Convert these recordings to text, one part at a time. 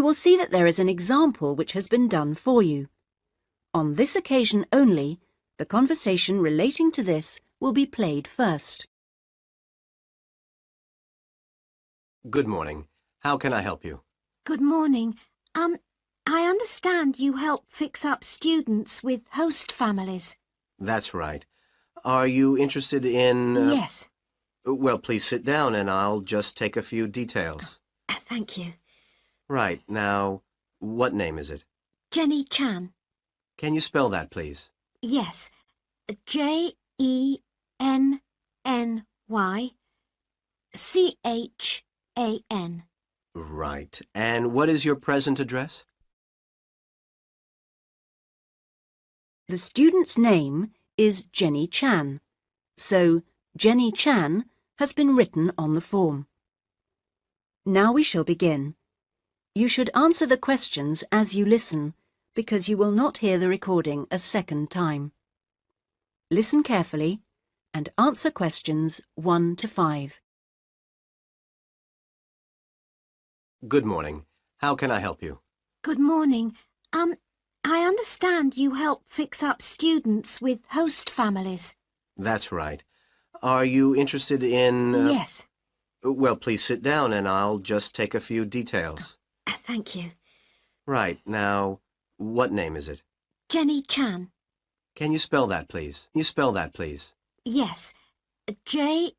will see that there is an example which has been done for you. On this occasion only, the conversation relating to this will be played first. Good morning. How can I help you? Good morning. I understand you help fix up students with host families. That's right. Are you interested in... Yes. Well, please sit down and I'll just take a few details. Thank you. Right. Now, what name is it? Jenny Chan. Can you spell that, please? Yes. Jenny Chan. Right. And what is your present address? The student's name is Jenny Chan, so Jenny Chan has been written on the form. Now we shall begin. You should answer the questions as you listen, because you will not hear the recording a second time. Listen carefully and answer questions 1 to 5. Good morning. How can I help you? Good morning. I understand you help fix up students with host families. That's right. Are you interested in... Yes. Well, please sit down and I'll just take a few details. Thank you. Right. Now, what name is it? Jenny Chan. Can you spell that, please? Yes. Jenny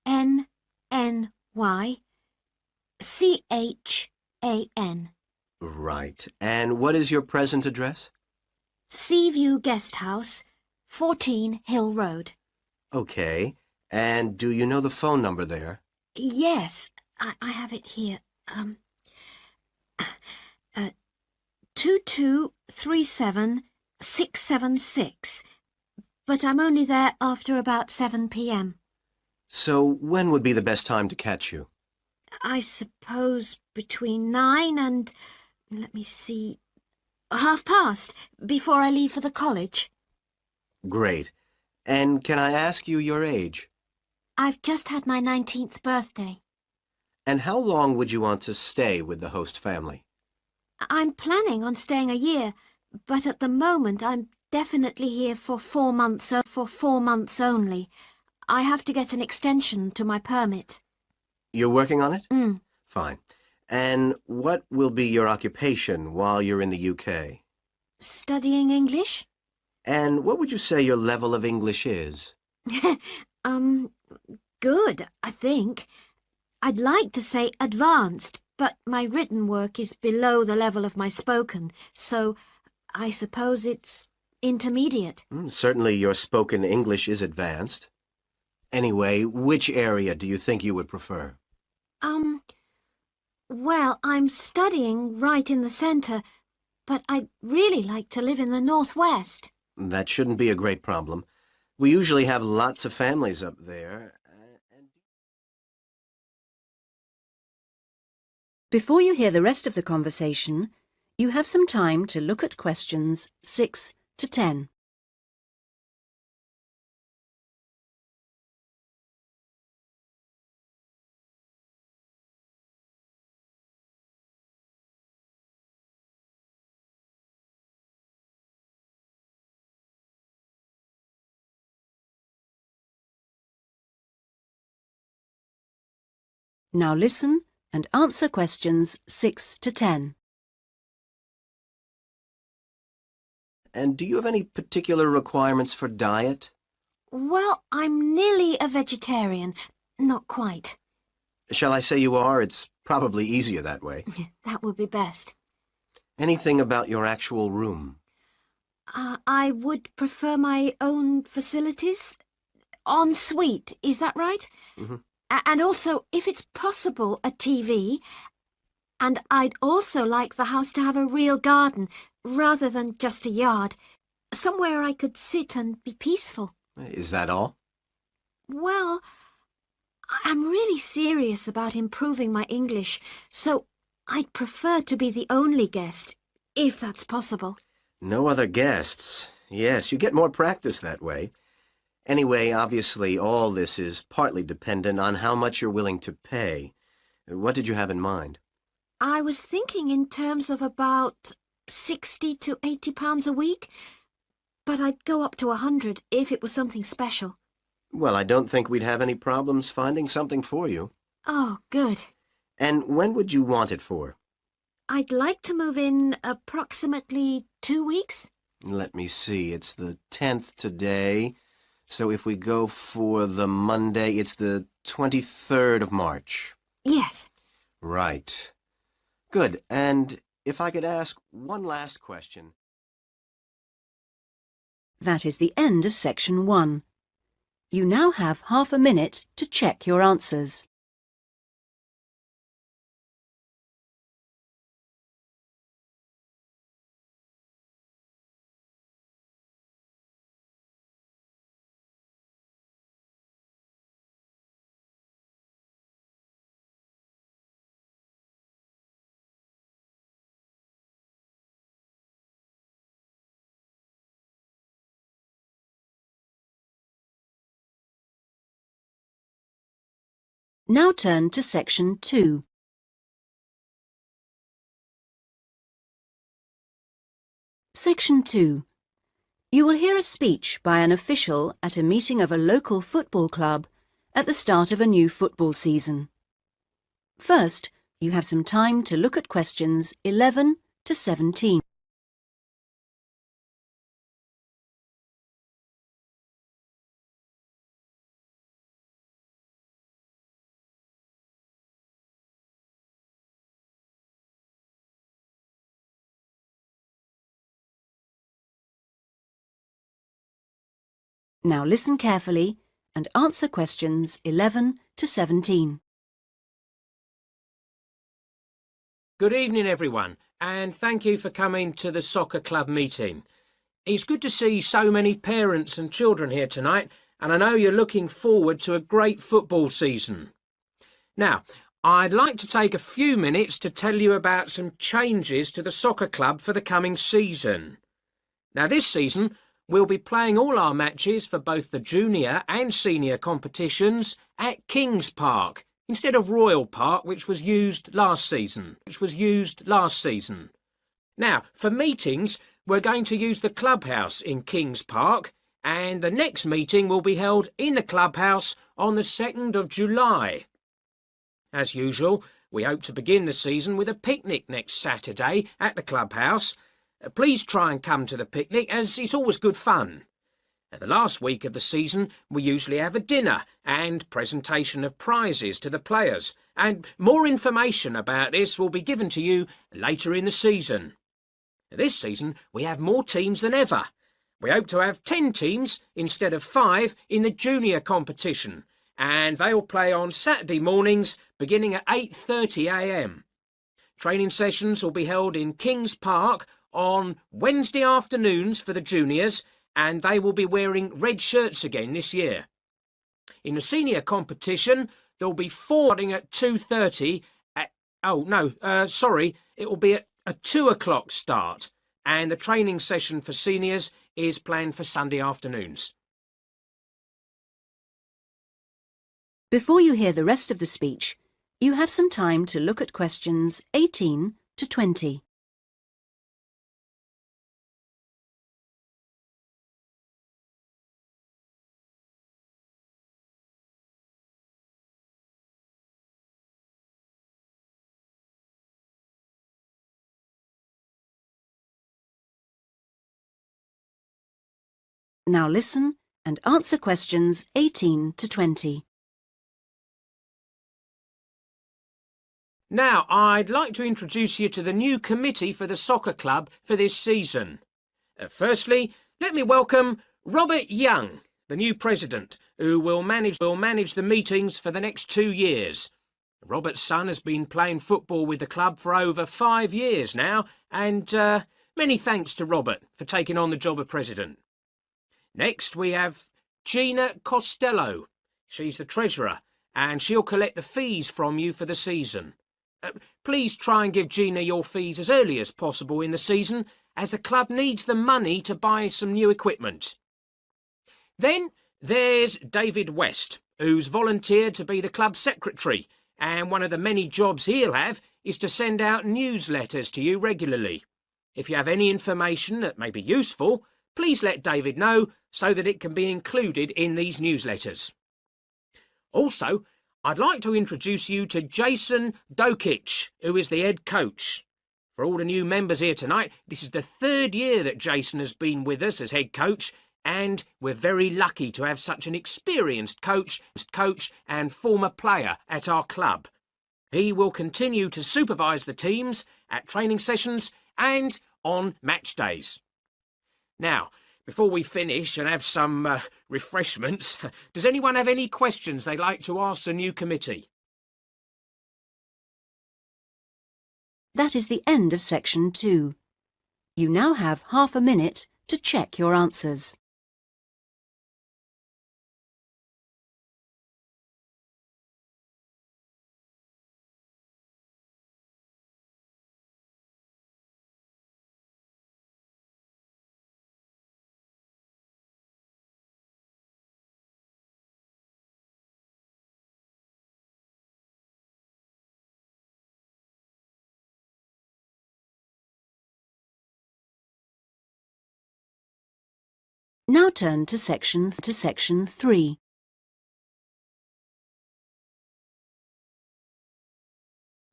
Chan. Right. And what is your present address? Seaview Guest House, 14 Hill Road. Okay. And do you know the phone number there? Yes, I have it here. 2237676. But I'm only there after about 7 p.m. So when would be the best time to catch you? I suppose between 9 and, let me see, past, before I leave for the college. Great. And can I ask you your age? I've just had my 19th birthday. And how long would you want to stay with the host family? I'm planning on staying a year, but at the moment I'm definitely here for 4 months only. I have to get an extension to my permit. You're working on it? Mm. Fine. And what will be your occupation while you're in the UK? Studying English? And what would you say your level of English is? Good, I think. I'd like to say advanced, but my written work is below the level of my spoken, so I suppose it's intermediate. Certainly your spoken English is advanced. Anyway, which area do you think you would prefer? Well, I'm studying right in the centre, but I'd really like to live in the northwest. That shouldn't be a great problem. We usually have lots of families up there. Before you hear the rest of the conversation, you have some time to look at questions 6 to 10. Now listen and answer questions 6 to 10. And do you have any particular requirements for diet? Well, I'm nearly a vegetarian. Not quite. Shall I say you are? It's probably easier that way. That would be best. Anything about your actual room? I would prefer my own facilities. En suite, is that right? Mm-hmm. And also, if it's possible, a TV. And I'd also like the house to have a real garden, rather than just a yard. Somewhere I could sit and be peaceful. Is that all? Well, I'm really serious about improving my English, so I'd prefer to be the only guest, if that's possible. No other guests. Yes, you get more practice that way. Anyway, obviously, all this is partly dependent on how much you're willing to pay. What did you have in mind? I was thinking in terms of about £60 to £80 a week, but I'd go up to 100 if it was something special. Well, I don't think we'd have any problems finding something for you. Oh, good. And when would you want it for? I'd like to move in approximately 2 weeks. Let me see, it's the 10th today, so if we go for the Monday, it's the 23rd of March. Yes. Right. Good, and if I could ask one last question. That is the end of section 1. You now have half a minute to check your answers. Now turn to section 2. Section 2. You will hear a speech by an official at a meeting of a local football club at the start of a new football season. First, you have some time to look at questions 11 to 17. Now listen carefully and answer questions 11 to 17. Good evening, everyone, and thank you for coming to the soccer club meeting. It's good to see so many parents and children here tonight, and I know you're looking forward to a great football season. Now, I'd like to take a few minutes to tell you about some changes to the soccer club for the coming season. Now, this season, we'll be playing all our matches for both the junior and senior competitions at Kings Park, instead of Royal Park, which was used last season. Now, for meetings, we're going to use the clubhouse in Kings Park, and the next meeting will be held in the clubhouse on the 2nd of July. As usual, we hope to begin the season with a picnic next Saturday at the clubhouse. Please try and come to the picnic, as it's always good fun. At the last week of the season, we usually have a dinner and presentation of prizes to the players, and more information about this will be given to you later in the season. This season, we have more teams than ever. We hope to have 10 teams instead of 5 in the junior competition, and they will play on Saturday mornings beginning at 8:30 a.m. Training sessions will be held in Kings Park on Wednesday afternoons for the juniors, and they will be wearing red shirts again this year. In the senior competition, there will be 4 starting at 2:30. It will be at a 2 o'clock start, and the training session for seniors is planned for Sunday afternoons. Before you hear the rest of the speech, you have some time to look at questions 18 to 20. Now listen and answer questions 18 to 20. Now, I'd like to introduce you to the new committee for the soccer club for this season. Firstly, let me welcome Robert Young, the new president, who will manage the meetings for the next 2 years. Robert's son has been playing football with the club for over 5 years now, and many thanks to Robert for taking on the job of president. Next, we have Gina Costello. She's the treasurer, and she'll collect the fees from you for the season. Please try and give Gina your fees as early as possible in the season, as the club needs the money to buy some new equipment. Then there's David West, who's volunteered to be the club secretary, and one of the many jobs he'll have is to send out newsletters to you regularly. If you have any information that may be useful, please let David know so that it can be included in these newsletters. Also, I'd like to introduce you to Jason Dokic, who is the head coach. For all the new members here tonight, this is the 3rd year that Jason has been with us as head coach, and we're very lucky to have such an experienced coach and former player at our club. He will continue to supervise the teams at training sessions and on match days. Now, before we finish and have some refreshments, does anyone have any questions they'd like to ask the new committee? That is the end of section 2. You now have half a minute to check your answers. Now turn to section 3.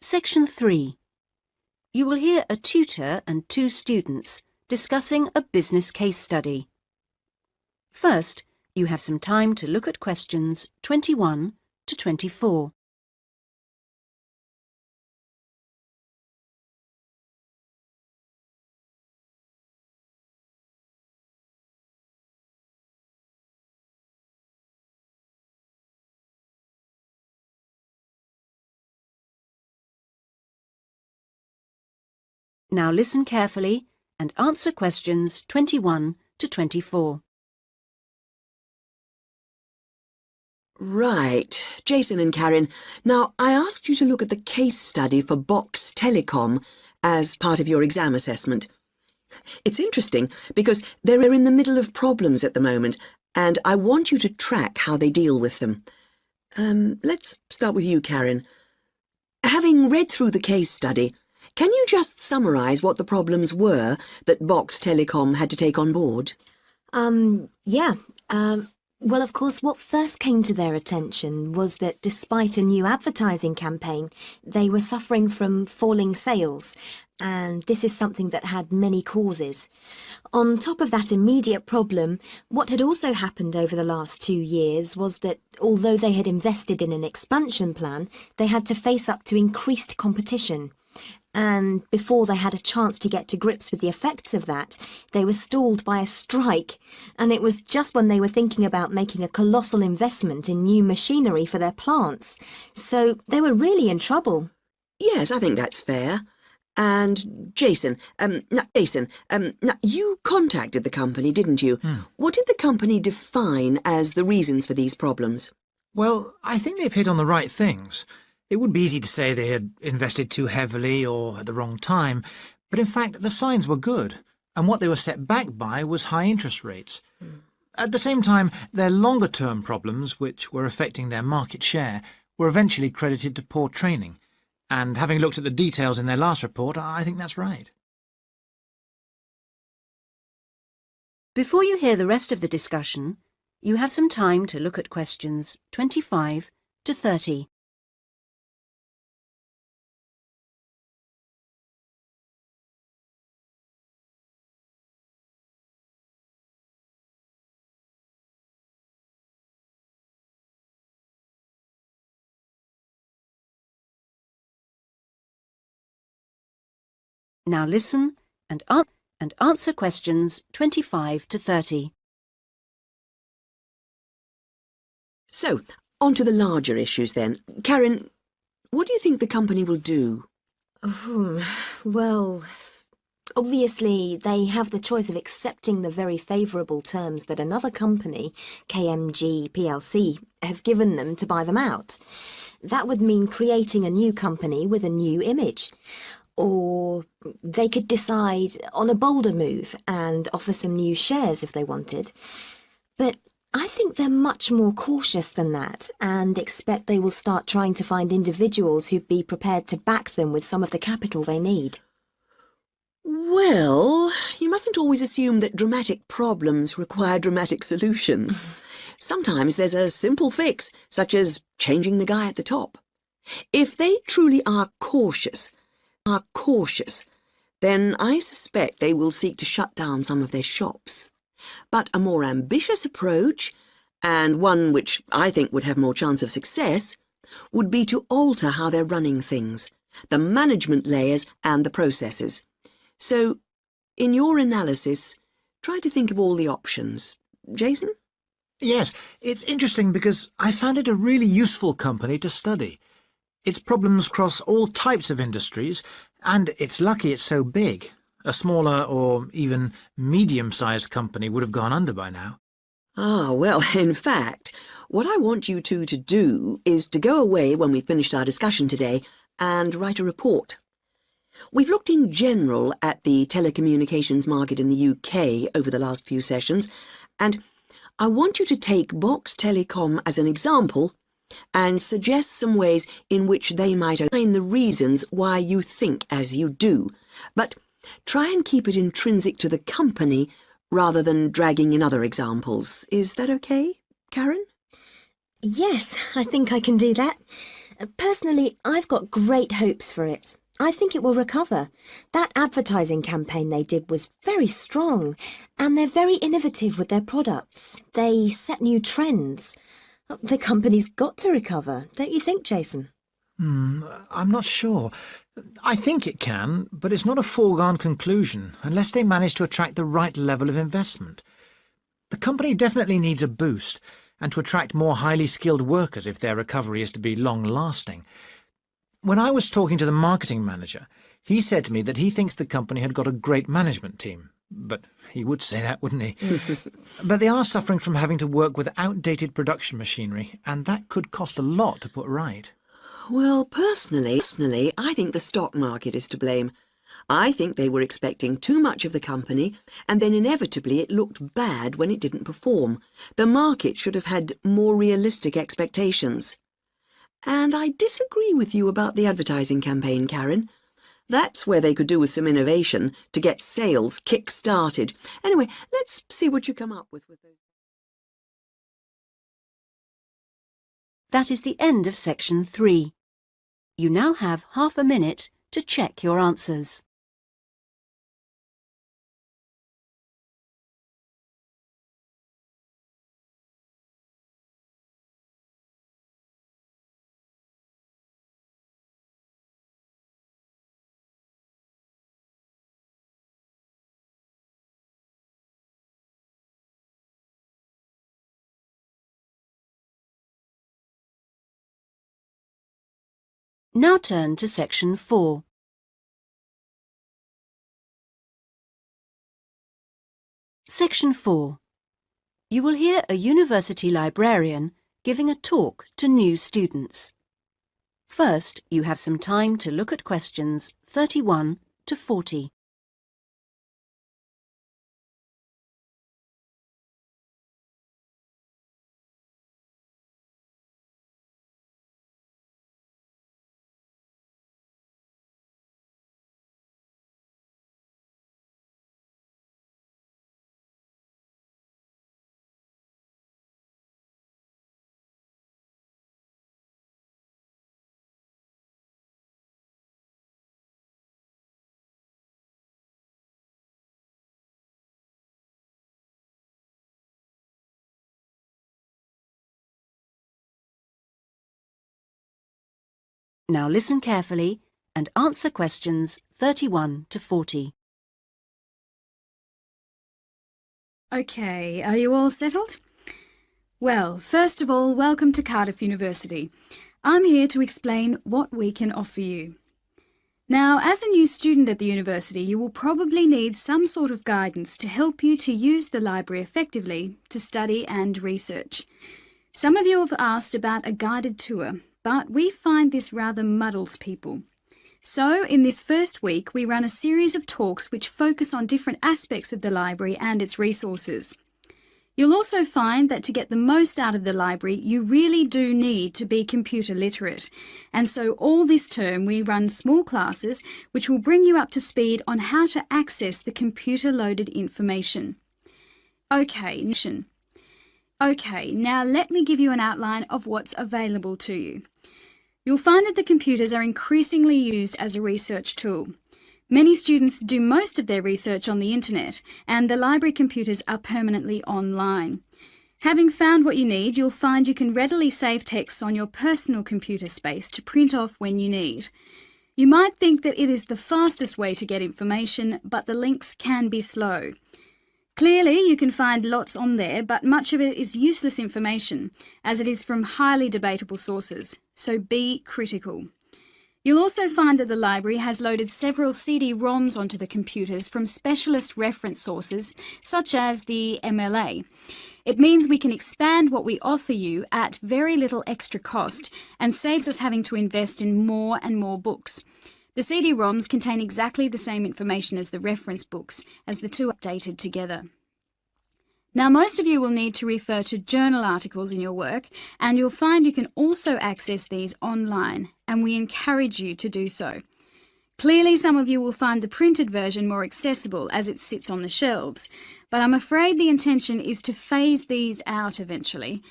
Section 3. You will hear a tutor and 2 students discussing a business case study. First, you have some time to look at questions 21 to 24. Now listen carefully and answer questions 21 to 24. Right, Jason and Karen. Now, I asked you to look at the case study for Box Telecom as part of your exam assessment. It's interesting because they're in the middle of problems at the moment, and I want you to track how they deal with them. Let's start with you, Karen. Having read through the case study, can you just summarise what the problems were that Box Telecom had to take on board? Yeah. Well, of course, what first came to their attention was that despite a new advertising campaign, they were suffering from falling sales, and this is something that had many causes. On top of that immediate problem, what had also happened over the last 2 years was that although they had invested in an expansion plan, they had to face up to increased competition. And before they had a chance to get to grips with the effects of that, they were stalled by a strike. And it was just when they were thinking about making a colossal investment in new machinery for their plants. So they were really in trouble. Yes, I think that's fair. And Jason, you contacted the company, didn't you? What did the company define as the reasons for these problems? Well, I think they've hit on the right things. It would be easy to say they had invested too heavily or at the wrong time, but in fact the signs were good, and what they were set back by was high interest rates. At the same time, their longer-term problems, which were affecting their market share, were eventually credited to poor training, and having looked at the details in their last report, I think that's right. Before you hear the rest of the discussion, you have some time to look at questions 25 to 30. Now listen and answer questions 25 to 30. So, on to the larger issues then. Karen, what do you think the company will do? Well, obviously they have the choice of accepting the very favourable terms that another company, KMG plc, have given them to buy them out. That would mean creating a new company with a new image. Or they could decide on a bolder move and offer some new shares if they wanted. But I think they're much more cautious than that and expect they will start trying to find individuals who'd be prepared to back them with some of the capital they need. Well, you mustn't always assume that dramatic problems require dramatic solutions. Sometimes there's a simple fix, such as changing the guy at the top. If they truly are cautious, then I suspect they will seek to shut down some of their shops. But a more ambitious approach, and one which I think would have more chance of success, would be to alter how they're running things, the management layers and the processes. So, in your analysis, try to think of all the options. Jason? Yes, it's interesting because I found it a really useful company to study. Its problems cross all types of industries, and it's lucky it's so big. A smaller or even medium-sized company would have gone under by now. Ah, well, in fact, what I want you two to do is to go away when we've finished our discussion today and write a report. We've looked in general at the telecommunications market in the UK over the last few sessions, and I want you to take Box Telecom as an example and suggest some ways in which they might explain the reasons why you think as you do, but try and keep it intrinsic to the company rather than dragging in other examples. Is that okay, Karen? Yes, I think I can do that. Personally, I've got great hopes for it. I think it will recover. That advertising campaign they did was very strong, and they're very innovative with their products. They set new trends. The company's got to recover, don't you think, Jason? I'm not sure. I think it can, but it's not a foregone conclusion unless they manage to attract the right level of investment. The company definitely needs a boost, and to attract more highly skilled workers if their recovery is to be long-lasting. When I was talking to the marketing manager, he said to me that he thinks the company had got a great management team. But he would say that, wouldn't he? But they are suffering from having to work with outdated production machinery, and that could cost a lot to put right. Well, personally, I think the stock market is to blame. I think they were expecting too much of the company, and then inevitably it looked bad when it didn't perform. The market should have had more realistic expectations. And I disagree with you about the advertising campaign, Karen. That's where they could do with some innovation to get sales kick-started. Anyway, let's see what you come up with those. That is the end of section 3. You now have half a minute to check your answers. Now turn to section 4. Section 4. You will hear a university librarian giving a talk to new students. First, you have some time to look at questions 31 to 40. Now listen carefully and answer questions 31 to 40. OK, are you all settled? Well, first of all, welcome to Cardiff University. I'm here to explain what we can offer you. Now, as a new student at the university, you will probably need some sort of guidance to help you to use the library effectively to study and research. Some of you have asked about a guided tour, but we find this rather muddles people. So, in this first week, we run a series of talks which focus on different aspects of the library and its resources. You'll also find that to get the most out of the library, you really do need to be computer literate. And so all this term we run small classes which will bring you up to speed on how to access the computer-loaded information. Okay, now let me give you an outline of what's available to you. You'll find that the computers are increasingly used as a research tool. Many students do most of their research on the internet, and the library computers are permanently online. Having found what you need, you'll find you can readily save texts on your personal computer space to print off when you need. You might think that it is the fastest way to get information, but the links can be slow. Clearly, you can find lots on there, but much of it is useless information, as it is from highly debatable sources, so be critical. You'll also find that the library has loaded several CD-ROMs onto the computers from specialist reference sources, such as the MLA. It means we can expand what we offer you at very little extra cost and saves us having to invest in more and more books. The CD-ROMs contain exactly the same information as the reference books, as the two are updated together. Now, most of you will need to refer to journal articles in your work, and you'll find you can also access these online, and we encourage you to do so. Clearly, some of you will find the printed version more accessible as it sits on the shelves, but I'm afraid the intention is to phase these out eventually.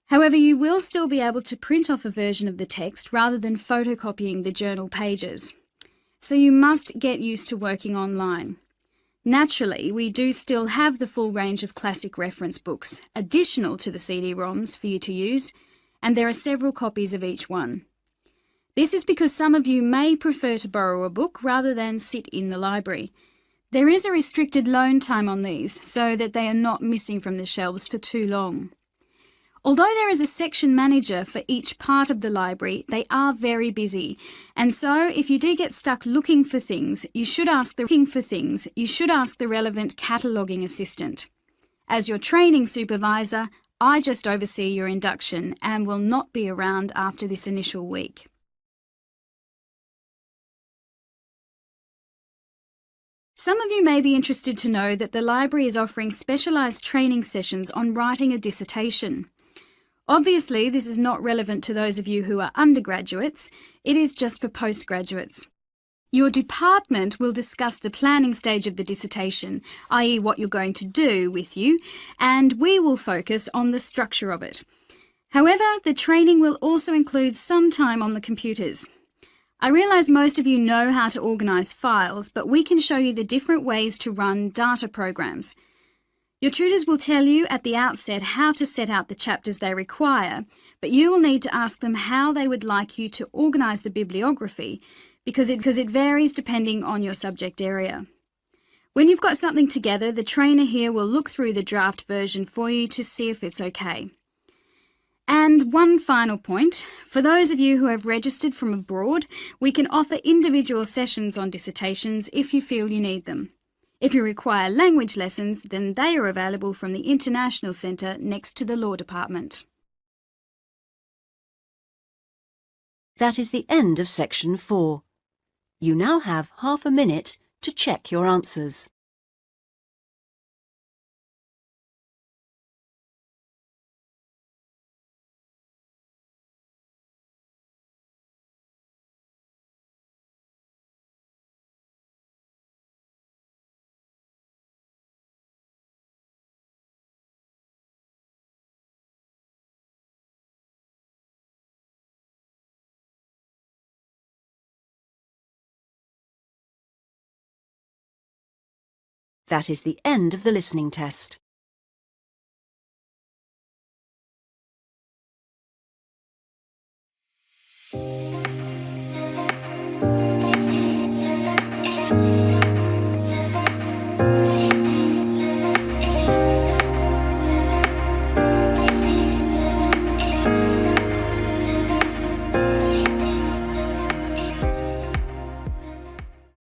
However, you will still be able to print off a version of the text rather than photocopying the journal pages. So you must get used to working online. Naturally, we do still have the full range of classic reference books, additional to the CD-ROMs for you to use, and there are several copies of each one. This is because some of you may prefer to borrow a book rather than sit in the library. There is a restricted loan time on these so that they are not missing from the shelves for too long. Although there is a section manager for each part of the library, they are very busy. And so if you do get stuck looking for things, you should ask the relevant cataloguing assistant. As your training supervisor, I just oversee your induction and will not be around after this initial week. Some of you may be interested to know that the library is offering specialised training sessions on writing a dissertation. Obviously, this is not relevant to those of you who are undergraduates, it is just for postgraduates. Your department will discuss the planning stage of the dissertation, i.e. what you're going to do with you, and we will focus on the structure of it. However, the training will also include some time on the computers. I realise most of you know how to organise files, but we can show you the different ways to run data programs. Your tutors will tell you at the outset how to set out the chapters they require, but you will need to ask them how they would like you to organise the bibliography, because it varies depending on your subject area. When you've got something together, the trainer here will look through the draft version for you to see if it's okay. And one final point, for those of you who have registered from abroad, we can offer individual sessions on dissertations if you feel you need them. If you require language lessons, then they are available from the International Centre next to the Law Department. That is the end of section 4. You now have half a minute to check your answers. That is the end of the listening test.